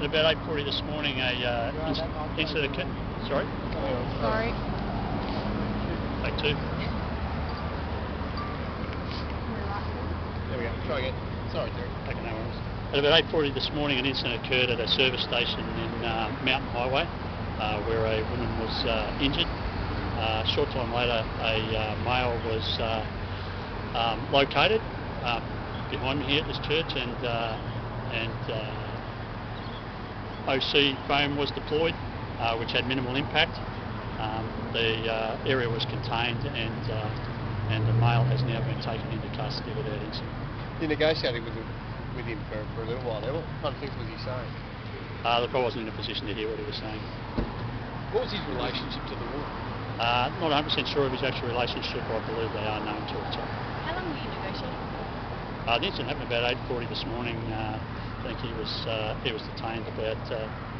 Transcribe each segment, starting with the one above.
about 8:40 this morning, incident occurred. Sorry? Sorry. Take two. There we go. Try again. Sorry, Terry. Okay, no worries. At about 8:40 this morning, an incident occurred at a service station in Mountain Highway, where a woman was injured. A short time later, a male was located behind me here at this church, and OC foam was deployed, which had minimal impact. The area was contained, and the male has now been taken into custody without incident. You negotiated with him for a little while there. What kind of things was he saying? Look, I wasn't in a position to hear what he was saying. What was his relationship to the woman? Not 100% sure of his actual relationship, but I believe they are known to each other. How long were you negotiating for? The incident happened about 8:40 this morning. I think he was detained about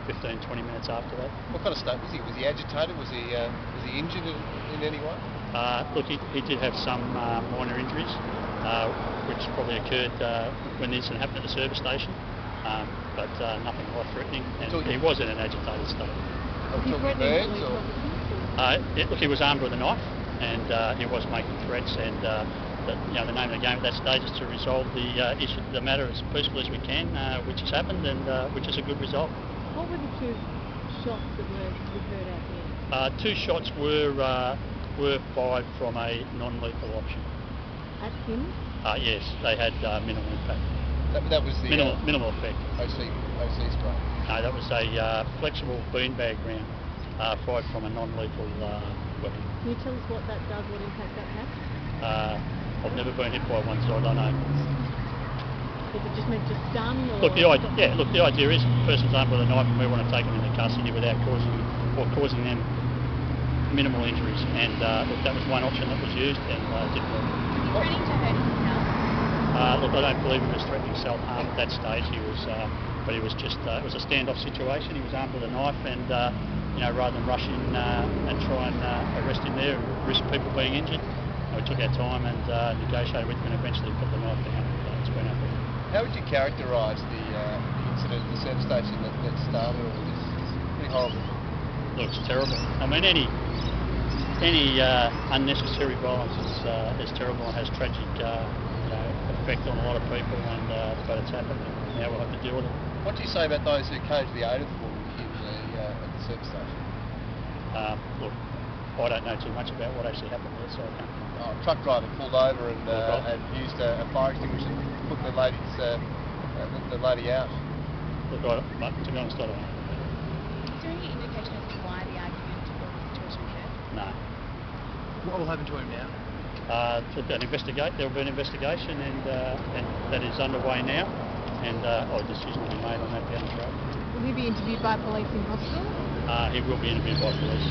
15-20 minutes after that. What kind of state was he? Was he agitated? Was he injured in any way? Look, he did have some minor injuries, which probably occurred when the incident happened at the service station, but nothing life-threatening, and he was in an agitated state. Look, he was armed with a knife, and he was making threats, and the name of the game at that stage is to resolve the matter as peacefully as we can, which has happened, and which is a good result. What were the two shots that were heard out there? Two shots were fired from a non-lethal option. At him? Yes, they had minimal impact. That was the minimal effect. OC spray. No, that was a flexible beanbag round fired from a non-lethal weapon. Can you tell us what that does, what impact that has? I've never been hit by one, so I don't know. Is it just meant to stun? Or Look, the idea is the person's armed with a knife, and we want to take them into custody without causing them minimal injuries. And look, that was one option that was used, and didn't work. Threatening to hurt himself? Look, I don't believe he was threatening self-harm at that stage. He was, but he was just. It was a standoff situation. He was armed with a knife, and rather than rush in and try and arrest him there and risk people being injured, we took our time and negotiated with him, and eventually put the knife down. It's been up there. How would you characterise the incident at the service station that started all this? It's pretty horrible. Look, it's terrible. I mean, any unnecessary violence is terrible and has tragic effect on a lot of people, and but it's happened, and now we'll have to deal with it. What do you say about those who came to the aid of the woman here at the service station? Look, I don't know too much about what actually happened there, so I can't. A truck driver pulled over and used a fire extinguisher to put the lady out. Look, to be honest, I don't know. Is there any indication as to why the argument or the situation occurred? No. What will happen to him now? There will be an investigation, and that is underway now, and a decision will be made on that down the track. Will he be interviewed by police in hospital? He will be interviewed by police.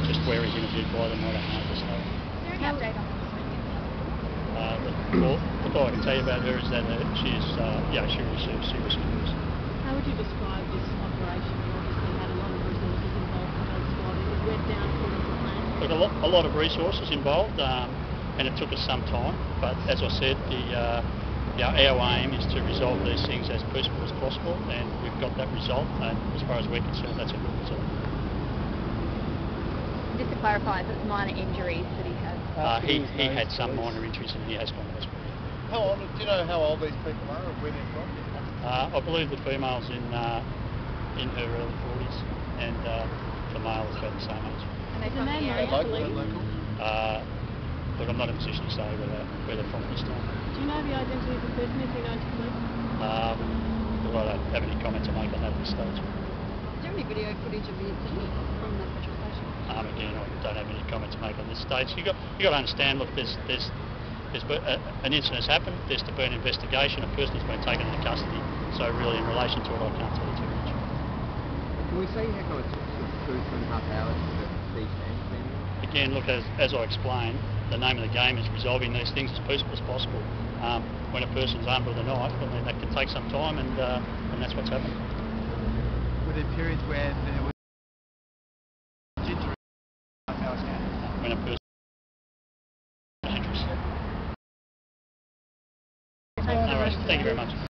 Just where he's interviewed by them, I don't know at this stage. Is there any update on this? All I can tell you about her is that she receives serious injuries. How would you describe this operation? You obviously had a lot of resources involved in those squad. It went down according to plan? Look, a lot of resources involved, and it took us some time, but as I said, our aim is to resolve these things as peaceful as possible, and we've got that result, and as far as we're concerned, that's a good result. Just to clarify, it's minor injuries that he has? He had some minor injuries, and he has gone to hospital. Do you know how old these people are or where they're from? I believe the female's in her early 40s, and the male is about the same age. And they're from the area? Local? Look, I'm not in a position to say where they're from this time. Do you know the identity of the person? Is he known to police? Look, I don't have any comment to make on that at this stage. Is there any video footage of the incident from the petrol station? Again, I don't have any comment to make on this stage. You got to understand. Look, there's an incident has happened. There's to be an investigation. A person has been taken into custody. So really, in relation to it, I can't tell you too much. Can we say how come it took 2.5 hours to see things? Again, look, as I explained, the name of the game is resolving these things as peaceful as possible. When a person's armed with a knife, I mean, that can take some time, and that's what's happened. Were there periods where there was injury? When a person is interested. No worries. Thank you very much.